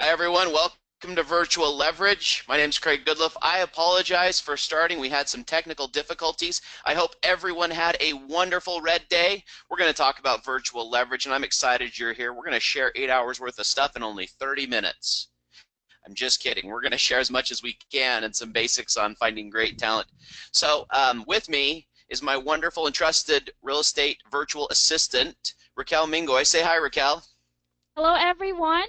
Hi, everyone. Welcome to Virtual Leverage. My name is Craig Goodliff. I apologize for starting. We had some technical difficulties. I hope everyone had a wonderful red day. We're going to talk about virtual leverage, and I'm excited you're here. We're going to share 8 hours worth of stuff in only 30 minutes. I'm just kidding. We're going to share as much as we can and some basics on finding great talent. So with me is my wonderful and trusted real estate virtual assistant, Raquel Mingoy. Say hi, Raquel. Hello, everyone.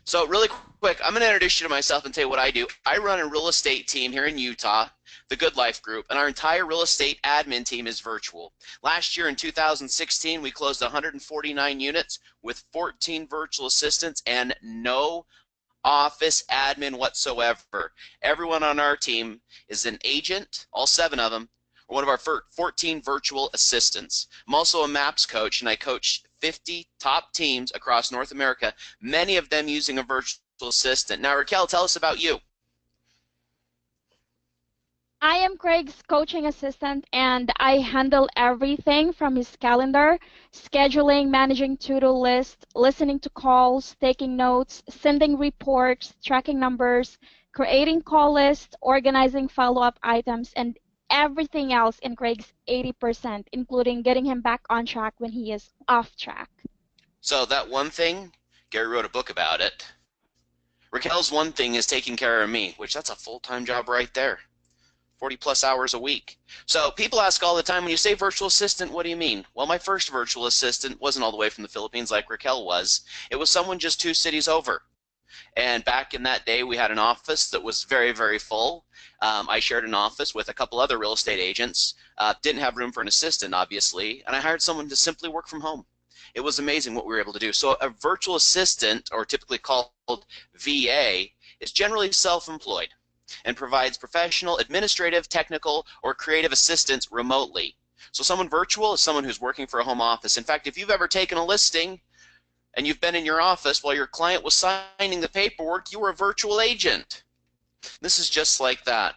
So really quick, I'm going to introduce you to myself and tell you what I do. I run a real estate team here in Utah, the Good Life Group, and our entire real estate admin team is virtual. Last year in 2016, we closed 149 units with 14 virtual assistants and no office admin whatsoever. Everyone on our team is an agent, all 7 of them, or one of our 14 virtual assistants. I'm also a MAPS coach, and I coach 50 top teams across North America, many of them using a virtual assistant. Now, Raquel, tell us about you. I am Craig's coaching assistant, and I handle everything from his calendar, scheduling, managing to-do lists, listening to calls, taking notes, sending reports, tracking numbers, creating call lists, organizing follow-up items, and everything else in Craig's 80%, including getting him back on track when he is off track. So that one thing, Gary wrote a book about it. Raquel's one thing is taking care of me, which that's a full-time job right there. 40 plus hours a week. So people ask all the time, when you say virtual assistant, what do you mean? Well, my first virtual assistant wasn't all the way from the Philippines like Raquel was. It was someone just 2 cities over. And back in that day, we had an office that was very, very full. I shared an office with a couple other real estate agents. Didn't have room for an assistant, obviously, and I hired someone to simply work from home. It was amazing what we were able to do. So a virtual assistant, or typically called VA, is generally self-employed and provides professional, administrative, technical, or creative assistance remotely. So someone virtual is someone who's working for a home office. In fact, if you've ever taken a listing and you've been in your office while your client was signing the paperwork, you were a virtual agent. This is just like that.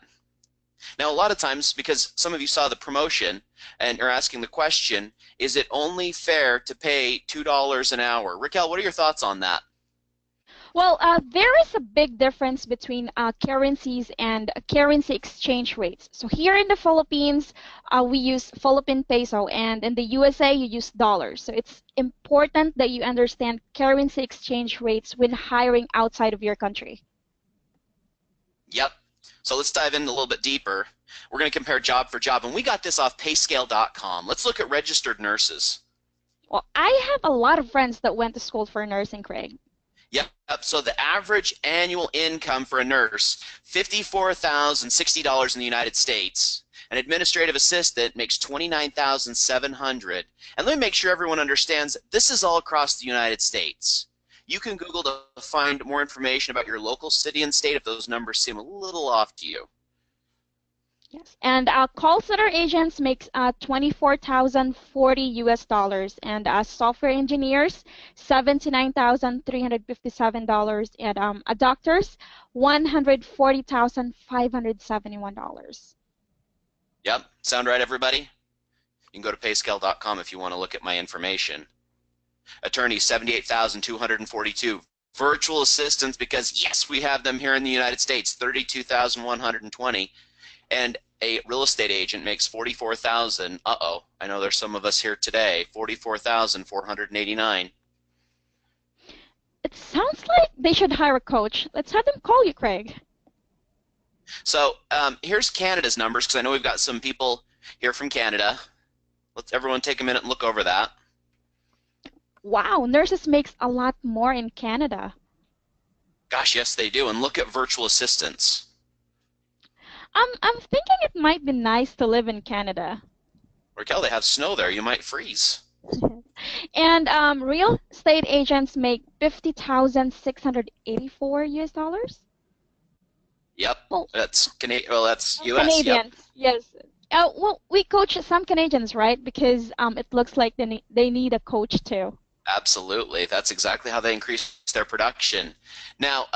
Now, a lot of times, because some of you saw the promotion and are asking the question, is it only fair to pay $2 an hour? Raquel, what are your thoughts on that? Well, there is a big difference between currencies and currency exchange rates. So here in the Philippines, we use Philippine peso, and in the USA, you use dollars. So it's important that you understand currency exchange rates when hiring outside of your country. Yep. So let's dive in a little bit deeper. We're going to compare job for job, and we got this off payscale.com. Let's look at registered nurses. Well, I have a lot of friends that went to school for nursing, Craig. Yep. So the average annual income for a nurse, $54,060 in the United States. An administrative assistant makes $29,700. And let me make sure everyone understands this is all across the United States. You can Google to find more information about your local city and state if those numbers seem a little off to you. Yes, and call center agents make 24,040 US dollars, and software engineers $79,357, and doctors $140,571. Yep. Sound right, everybody? You can go to payscale.com if you want to look at my information. Attorneys, 78,242. Virtual assistants, because yes, we have them here in the United States, 32,120. And a real estate agent makes 44,000. Uh-oh, I know there's some of us here today. 44,489. It sounds like they should hire a coach. Let's have them call you, Craig. So here's Canada's numbers, because I know we've got some people here from Canada. Let's everyone take a minute and look over that. Wow, nurses makes a lot more in Canada. Gosh, yes, they do. And look at virtual assistants. I'm thinking it might be nice to live in Canada. Raquel, they have snow there. You might freeze. And real estate agents make 50,684 US dollars. Yep, Well, that's Canadian. Well, that's U.S. Yep, Canadians, yes. Well, we coach some Canadians, right? Because it looks like they need a coach too. absolutely. That's exactly how they increase their production. Now,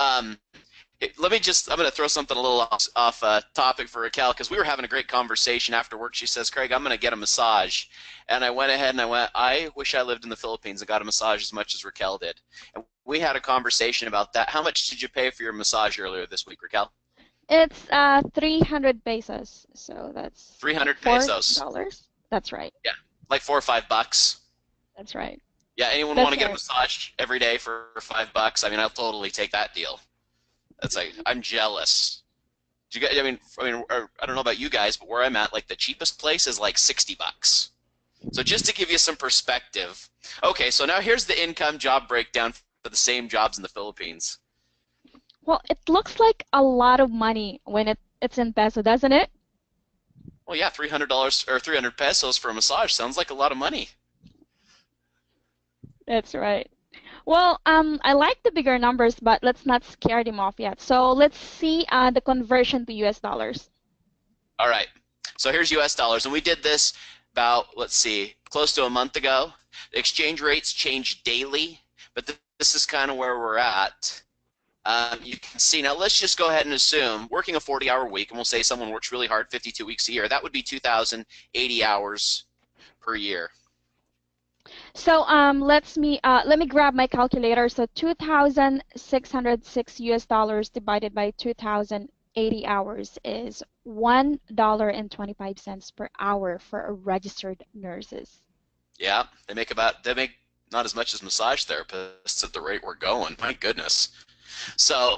Let me I'm going to throw something a little off topic for Raquel because we were having a great conversation after work. She says, Craig, I'm going to get a massage. And I went ahead and I wish I lived in the Philippines and got a massage as much as Raquel did. And we had a conversation about that. How much did you pay for your massage earlier this week, Raquel? It's 300 pesos, so that's 300 pesos. $4. That's right. Yeah, like $4 or $5. That's right. Yeah, anyone want to get a massage every day for $5? I mean, I'll totally take that deal. That's like, I'm jealous. Do you guys, I don't know about you guys, but where I'm at, like the cheapest place is like $60. So just to give you some perspective. Okay, so now here's the income job breakdown for the same jobs in the Philippines. Well, it looks like a lot of money when it's in peso, doesn't it? Well, yeah, $300 or 300 pesos for a massage sounds like a lot of money. That's right. Well, I like the bigger numbers, but let's not scare them off yet. So let's see the conversion to US dollars. All right. So here's US dollars. And we did this about, let's see, close to a month ago. The exchange rates change daily, but this is kind of where we're at. You can see, now let's just go ahead and assume working a 40-hour week, and we'll say someone works really hard, 52 weeks a year. That would be 2,080 hours per year. So let me grab my calculator. So 2,606 US dollars divided by 2,080 hours is $1.25 per hour for registered nurses. Yeah, they make not as much as massage therapists at the rate we're going. My goodness. So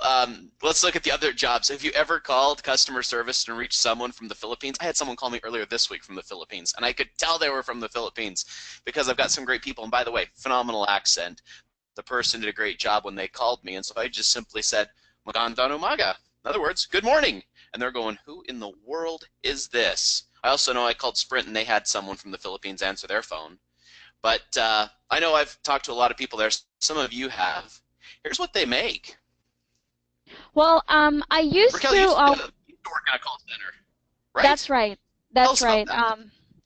let's look at the other jobs. Have you ever called customer service and reached someone from the Philippines? I had someone call me earlier this week from the Philippines, and I could tell they were from the Philippines because I've got some great people. And by the way, phenomenal accent. The person did a great job when they called me, and so I just simply said, Magandang umaga. In other words, good morning. And they're going, who in the world is this? I also know I called Sprint, and they had someone from the Philippines answer their phone. But I know I've talked to a lot of people there. Some of you have. Here's what they make. Well, I used Raquel, to you work in a call center, right? That's right. That's right.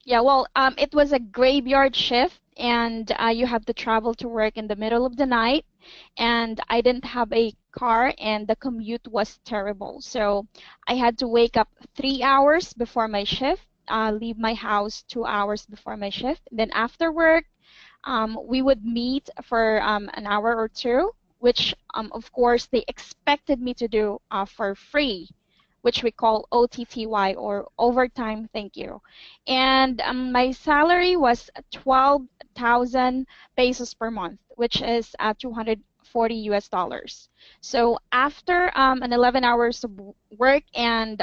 Yeah, well, it was a graveyard shift, and you have to travel to work in the middle of the night, and I didn't have a car, and the commute was terrible. So I had to wake up 3 hours before my shift, leave my house 2 hours before my shift. Then after work, we would meet for an hour or two, which of course they expected me to do for free, which we call OTTY, or overtime thank you. And my salary was 12,000 pesos per month, which is 240 US dollars. So after an 11 hours of work and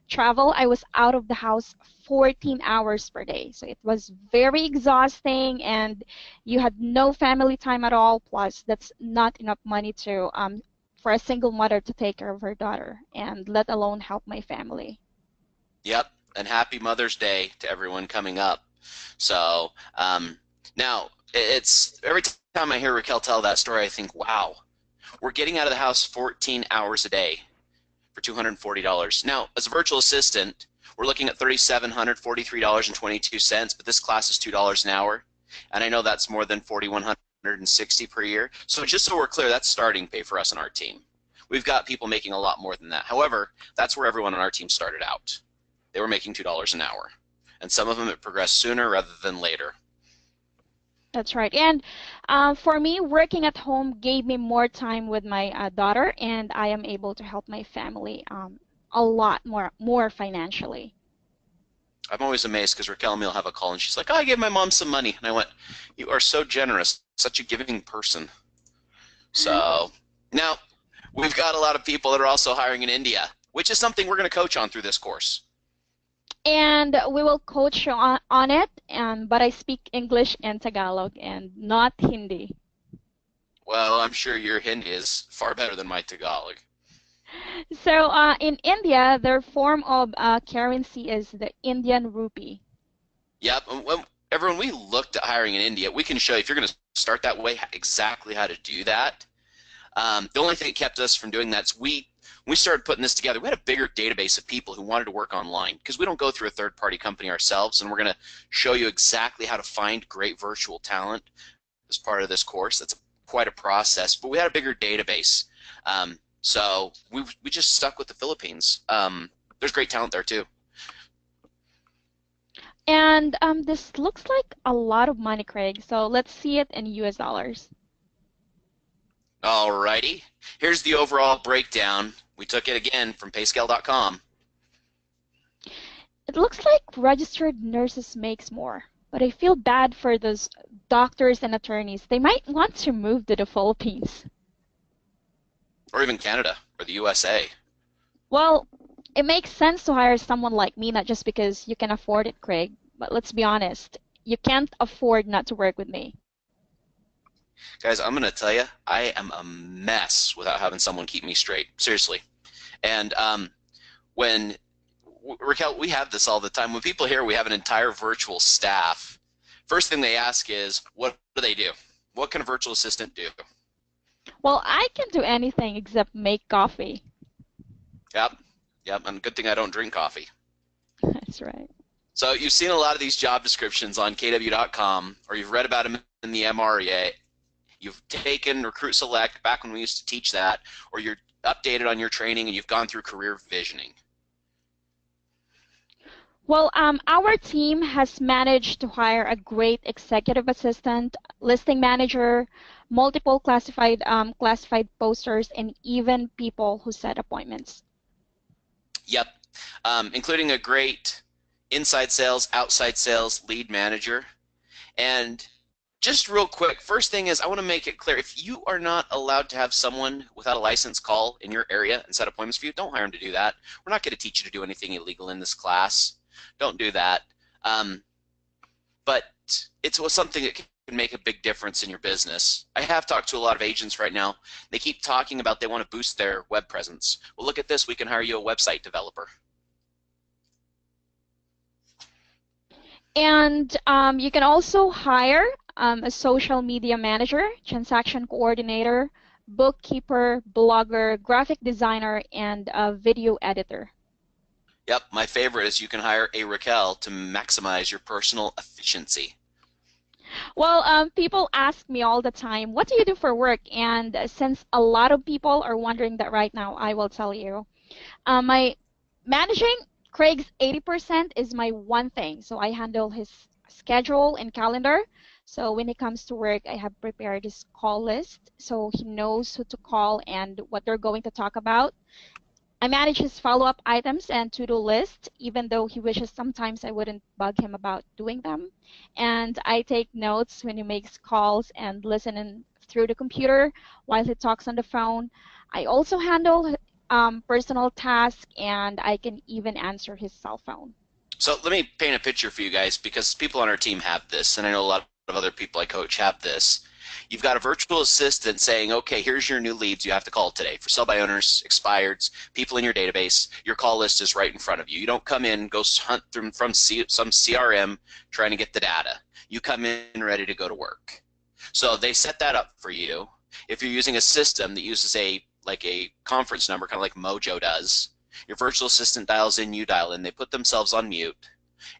travel, I was out of the house 14 hours per day. So it was very exhausting, and you had no family time at all. Plus, that's not enough money to for a single mother to take care of her daughter, and let alone help my family. Yep, and happy Mother's Day to everyone coming up. So now it's every time I hear Raquel tell that story, I think, wow, we're getting out of the house 14 hours a day for $240. Now, as a virtual assistant, we're looking at $3,743.22, but this class is $2 an hour, and I know that's more than $4,160 per year. So just so we're clear, that's starting pay for us on our team. We've got people making a lot more than that. However, that's where everyone on our team started out. They were making $2 an hour, and some of them it progressed sooner rather than later. That's right. And for me, working at home gave me more time with my daughter, and I am able to help my family a lot more financially. I'm always amazed because Raquel and me will have a call, and she's like, oh, I gave my mom some money. And I went, you are so generous, such a giving person. So now we've got a lot of people that are also hiring in India, which is something we're going to coach on through this course. And we will coach you on it, but I speak English and Tagalog and not Hindi. Well, I'm sure your Hindi is far better than my Tagalog. So in India, their form of currency is the Indian rupee. Yep. When we looked at hiring in India, we can show you, if you're going to start that way, exactly how to do that. The only thing that kept us from doing that is when we started putting this together, we had a bigger database of people who wanted to work online because we don't go through a third-party company ourselves, and we're going to show you exactly how to find great virtual talent as part of this course. That's quite a process, but we had a bigger database. So we just stuck with the Philippines. There's great talent there too. And this looks like a lot of money, Craig. So let's see it in US dollars. Alrighty. Here's the overall breakdown. We took it again from payscale.com. It looks like registered nurses makes more, but I feel bad for those doctors and attorneys. They might want to move to the Philippines. Or even Canada or the USA. Well, it makes sense to hire someone like me, not just because you can afford it, Craig, but let's be honest, you can't afford not to work with me. Guys, I'm going to tell you, I am a mess without having someone keep me straight. Seriously. And when Raquel, we have this all the time. When people hear we have an entire virtual staff, first thing they ask is, what do they do? What can a virtual assistant do? Well, I can do anything except make coffee. Yep, and good thing I don't drink coffee. That's right. So you've seen a lot of these job descriptions on KW.com, or you've read about them in the MREA. You've taken Recruit Select back when we used to teach that, or you're updated on your training and you've gone through career visioning. Well, our team has managed to hire a great executive assistant, listing manager, multiple classified posters, and even people who set appointments. Yep, including a great inside sales, outside sales lead manager. And just real quick, first thing is I want to make it clear, if you are not allowed to have someone without a license call in your area and set appointments for you, don't hire them to do that. We're not going to teach you to do anything illegal in this class. Don't do that. But it's something that can make a big difference in your business. I have talked to a lot of agents right now. They keep talking about they want to boost their web presence. Well, look at this. We can hire you a website developer. And you can also hire a social media manager, transaction coordinator, bookkeeper, blogger, graphic designer, and a video editor. Yep, my favorite is you can hire a Raquel to maximize your personal efficiency. Well, people ask me all the time, what do you do for work? And since a lot of people are wondering that right now, I will tell you. My managing Craig's 80% is my one thing. So I handle his schedule and calendar. So when it comes to work, I have prepared his call list so he knows who to call and what they're going to talk about. I manage his follow-up items and to-do list, even though he wishes sometimes I wouldn't bug him about doing them. And I take notes when he makes calls and listen through the computer while he talks on the phone. I also handle personal tasks, and I can even answer his cell phone. So let me paint a picture for you guys, because people on our team have this, and I know a lot of other people I coach have this. You've got a virtual assistant saying, okay, here's your new leads you have to call today for sell-by owners, expireds, people in your database. Your call list is right in front of you. You don't come in, go hunt through from some CRM trying to get the data. You come in ready to go to work. So they set that up for you. If you're using a system that uses like a conference number, kind of like Mojo does, your virtual assistant dials in, you dial in, they put themselves on mute,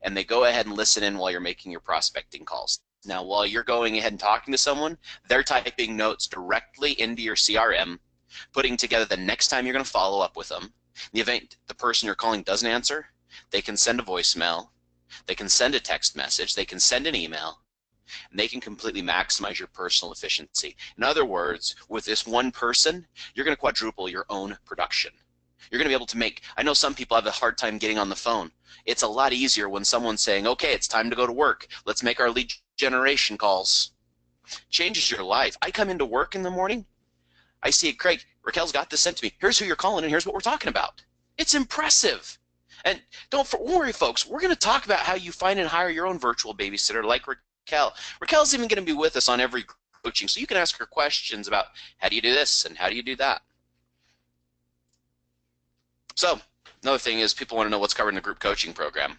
and they go ahead and listen in while you're making your prospecting calls. Now, while you're going ahead and talking to someone, they're typing notes directly into your CRM, putting together the next time you're going to follow up with them. In the event the person you're calling doesn't answer, they can send a voicemail, they can send a text message, they can send an email, and they can completely maximize your personal efficiency. In other words, with this one person, you're going to quadruple your own production. You're going to be able to make, I know some people have a hard time getting on the phone. It's a lot easier when someone's saying, okay, it's time to go to work. Let's make our lead generation calls. Changes your life. I come into work in the morning, I see, Craig, Raquel's got this sent to me. Here's who you're calling and here's what we're talking about. It's impressive. And don't worry, folks, we're going to talk about how you find and hire your own virtual babysitter like Raquel. Raquel's even going to be with us on every coaching, so you can ask her questions about how do you do this and how do you do that. So another thing is people want to know what's covered in the group coaching program.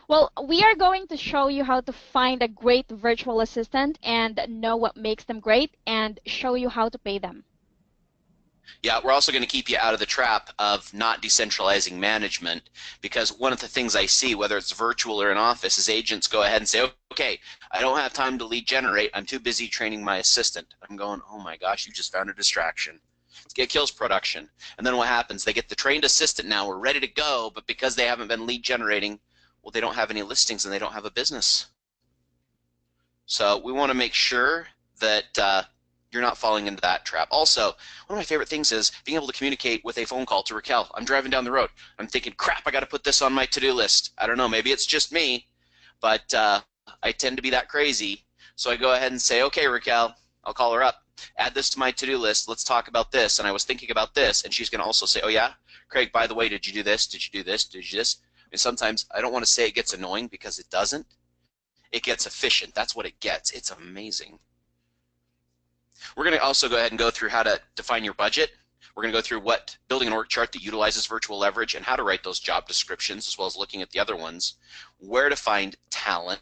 Well, we are going to show you how to find a great virtual assistant and know what makes them great and show you how to pay them. Yeah, we're also going to keep you out of the trap of not decentralizing management, because one of the things I see, whether it's virtual or in office, is agents go ahead and say, okay, I don't have time to lead generate. I'm too busy training my assistant. I'm going, oh my gosh, you just found a distraction. It kills production. And then what happens? They get the trained assistant now. We're ready to go, but because they haven't been lead generating, well, they don't have any listings and they don't have a business. So we want to make sure that you're not falling into that trap. Also, one of my favorite things is being able to communicate with a phone call to Raquel. I'm driving down the road. I'm thinking, crap, I got to put this on my to-do list. I don't know, maybe it's just me, but I tend to be that crazy. So I go ahead and say, okay, Raquel, I'll call her up. Add this to my to-do list. Let's talk about this. And I was thinking about this. And she's going to also say, oh, yeah, Craig, by the way, did you do this? Did you do this? Did you do this? I mean, sometimes I don't want to say it gets annoying because it doesn't. It gets efficient. That's what it gets. It's amazing. We're going to also go ahead and go through how to define your budget. We're going to go through building an org chart that utilizes virtual leverage and how to write those job descriptions, as well as looking at the other ones. Where to find talent,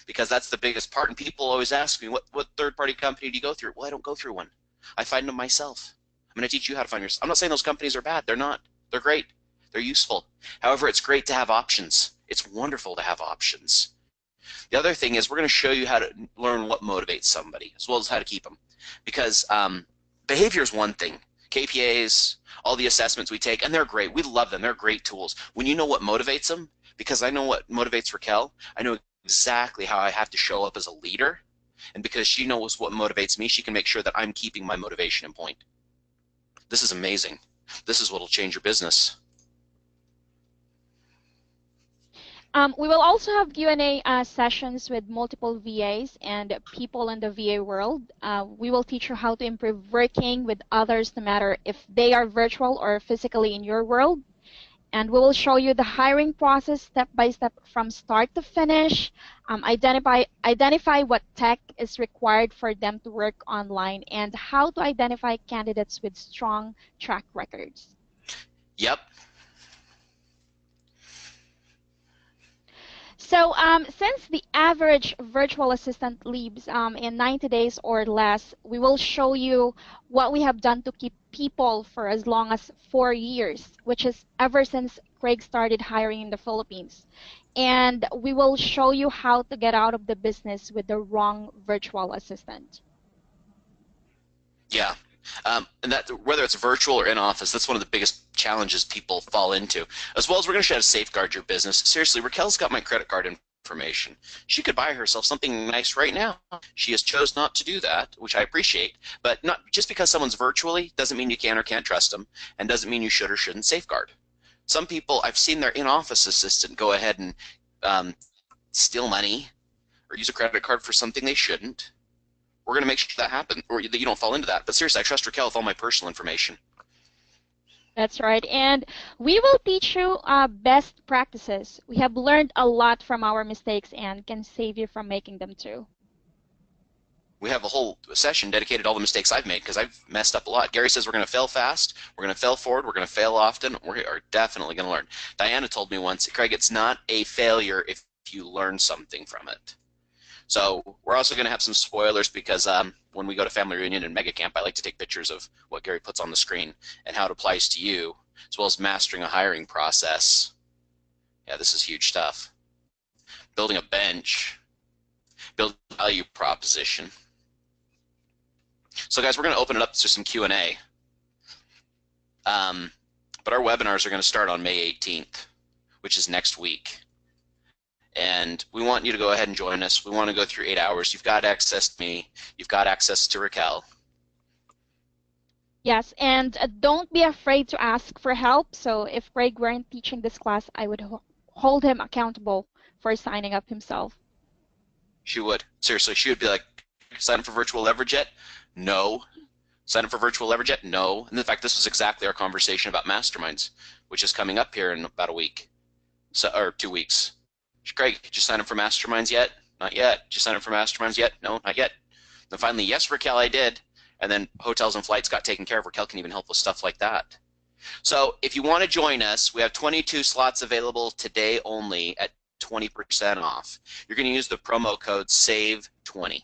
because that's the biggest part. And people always ask me, what third-party company do you go through? Well, I don't go through one. I find them myself. I'm going to teach you how to find yours. I'm not saying those companies are bad. They're not. They're great. They're useful. However, it's great to have options. It's wonderful to have options. The other thing is we're going to show you how to learn what motivates somebody, as well as how to keep them. Because behavior is one thing. KPAs, all the assessments we take, and they're great. We love them. They're great tools. When you know what motivates them, because I know what motivates Raquel, I know exactly how I have to show up as a leader. And because she knows what motivates me, she can make sure that I'm keeping my motivation in point. This is amazing. This is what will change your business. We will also have Q&A sessions with multiple VAs and people in the VA world. We will teach you how to improve working with others, no matter if they are virtual or physically in your world. And we will show you the hiring process step by step from start to finish, identify what tech is required for them to work online, and how to identify candidates with strong track records. Yep. So since the average virtual assistant leaves in 90 days or less, we will show you what we have done to keep people for as long as 4 years, which is ever since Craig started hiring in the Philippines. And we will show you how to get out of the business with the wrong virtual assistant. Yeah. And that whether it's virtual or in office, that's one of the biggest challenges people fall into. As well as we're going to show how to safeguard your business. Seriously, Raquel's got my credit card information. She could buy herself something nice right now. She has chose not to do that, which I appreciate. But not just because someone's virtually doesn't mean you can or can't trust them, and doesn't mean you should or shouldn't safeguard. Some people, I've seen their in-office assistant go ahead and steal money or use a credit card for something they shouldn't. We're going to make sure that happens, or that you don't fall into that. But seriously, I trust Raquel with all my personal information. That's right. And we will teach you best practices. We have learned a lot from our mistakes and can save you from making them too. We have a whole session dedicated to all the mistakes I've made because I've messed up a lot. Gary says we're going to fail fast, we're going to fail forward, we're going to fail often. We are definitely going to learn. Diana told me once, Craig, it's not a failure if you learn something from it. So we're also going to have some spoilers because when we go to family reunion and mega camp, I like to take pictures of what Gary puts on the screen and how it applies to you, as well as mastering a hiring process. Yeah, this is huge stuff. Building a bench, building a value proposition. So guys, we're going to open it up to some Q&A. But our webinars are going to start on May 18th, which is next week. And we want you to go ahead and join us. We want to go through 8 hours. You've got access to me. You've got access to Raquel. Yes, and don't be afraid to ask for help. So if Craig weren't teaching this class, I would hold him accountable for signing up himself. She would. Seriously, she would be like, sign up for Virtual Leverage yet? No. Sign up for Virtual Leverage yet? No. And in fact, this was exactly our conversation about masterminds, which is coming up here in about a week, or 2 weeks. Craig, did you sign up for masterminds yet? Not yet. Did you sign up for masterminds yet? No, not yet. Then finally, yes, Raquel, I did. And then hotels and flights got taken care of. Raquel can even help with stuff like that. So if you want to join us, we have 22 slots available today only at 20% off. You're going to use the promo code SAVE20.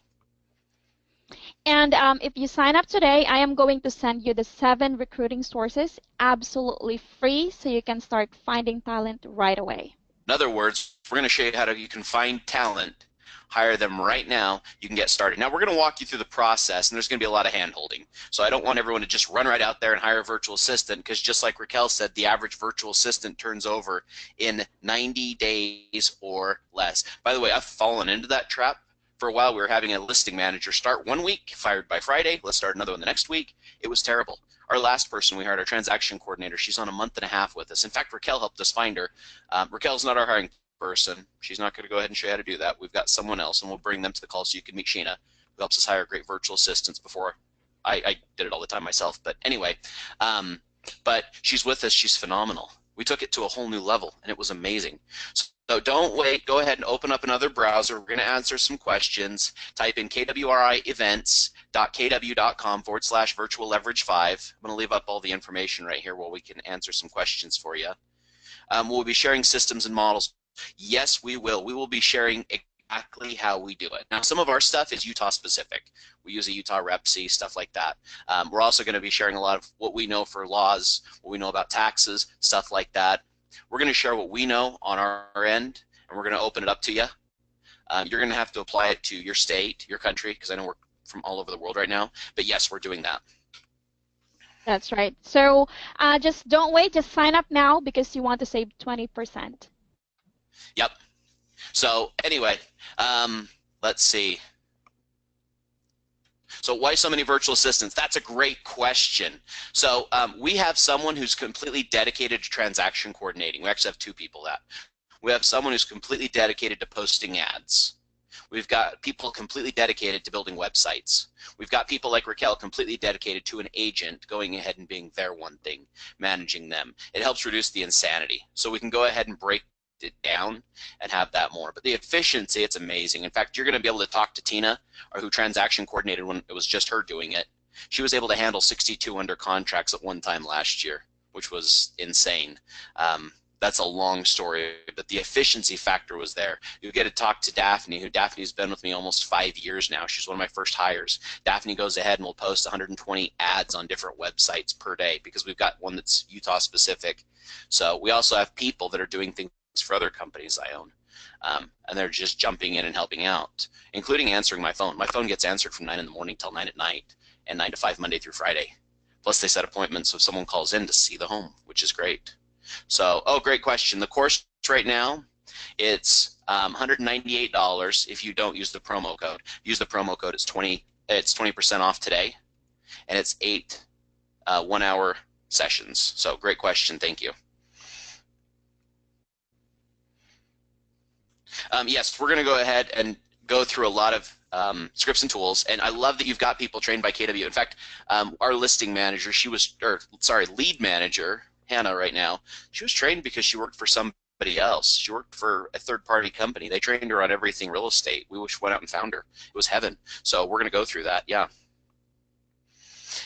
And if you sign up today, I am going to send you the 7 recruiting sources absolutely free so you can start finding talent right away. In other words, we're going to show you how you can find talent hire them right now. You can get started. Now, we're going to walk you through the process, and there's going to be a lot of hand-holding. So I don't want everyone to just run right out there and hire a virtual assistant, because just like Raquel said, the average virtual assistant turns over in 90 days or less. By the way, I've fallen into that trap. For a while, we were having a listing manager start one week, fired by Friday. Let's start another one the next week. It was terrible. Our last person we hired, our transaction coordinator, she's on a month and a half with us. In fact, Raquel helped us find her. Raquel's not our hiring person. She's not going to go ahead and show you how to do that. We've got someone else, and we'll bring them to the call so you can meet Sheena, who helps us hire great virtual assistants. Before I did it all the time myself. But anyway, but she's with us. She's phenomenal. We took it to a whole new level, and it was amazing. So don't wait. Go ahead and open up another browser. We're going to answer some questions. Type in kwrievents.kw.com/virtual leverage 5. I'm going to leave up all the information right here while we can answer some questions for you. We'll be sharing systems and models. Yes, we will. We will be sharing exactly how we do it. Now, some of our stuff is Utah specific. We use a Utah RepC, stuff like that. We're also going to be sharing a lot of what we know for laws, what we know about taxes, stuff like that. We're going to share what we know on our end, and we're going to open it up to you. You're going to have to apply it to your state, your country, because I know we're from all over the world right now. But yes, we're doing that. That's right. So just don't wait. Just sign up now because you want to save 20%. Yep. So anyway, let's see. So why so many virtual assistants? That's a great question. So we have someone who's completely dedicated to transaction coordinating. We actually have two people that. We have someone who's completely dedicated to posting ads. We've got people completely dedicated to building websites. We've got people like Raquel completely dedicated to an agent going ahead and being their one thing, managing them. It helps reduce the insanity. So we can go ahead and break it down and have that more. But the efficiency, it's amazing. In fact, you're going to be able to talk to Tina, or who transaction coordinated when it was just her doing it. She was able to handle 62 under contracts at one time last year, which was insane. That's a long story, but the efficiency factor was there. You get to talk to Daphne, Daphne's been with me almost 5 years now. She's one of my first hires. Daphne goes ahead and will post 120 ads on different websites per day because we've got one that's Utah specific. So we also have people that are doing things for other companies I own. And they're just jumping in and helping out, including answering my phone. My phone gets answered from 9 in the morning till 9 at night, and 9 to 5 Monday through Friday. Plus they set appointments if someone calls in to see the home, which is great. So, oh, great question. The course right now, it's $198 if you don't use the promo code. Use the promo code. It's 20% off today, and it's 8 one-hour sessions. So, great question. Thank you. Yes, we're going to go ahead and go through a lot of scripts and tools, and I love that you've got people trained by KW. In fact, our listing manager, lead manager, Hannah right now, she was trained because she worked for somebody else. She worked for a third-party company. They trained her on everything real estate. We went out and found her. It was heaven. So we're going to go through that. Yeah.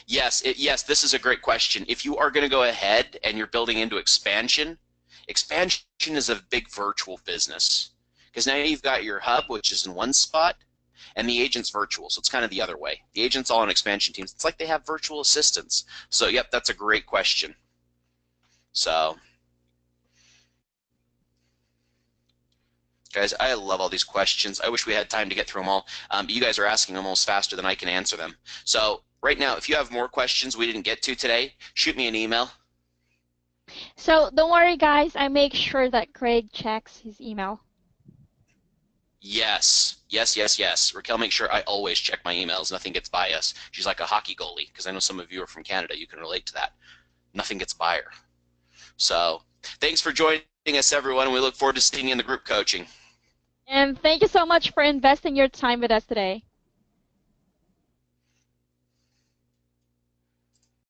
Yes, this is a great question. If you are going to go ahead and you're building into expansion is a big virtual business. Because now you've got your hub, which is in one spot, and the agent's virtual. So it's kind of the other way. The agent's all on expansion teams. It's like they have virtual assistants. So, yep, that's a great question. So, guys, I love all these questions. I wish we had time to get through them all. But you guys are asking them almost faster than I can answer them. So right now, if you have more questions we didn't get to today, shoot me an email. So don't worry, guys. I make sure that Craig checks his email. Yes. Raquel, make sure I always check my emails. Nothing gets by us. She's like a hockey goalie, because I know some of you are from Canada. You can relate to that. Nothing gets by her. So thanks for joining us, everyone, and we look forward to seeing you in the group coaching. And thank you so much for investing your time with us today.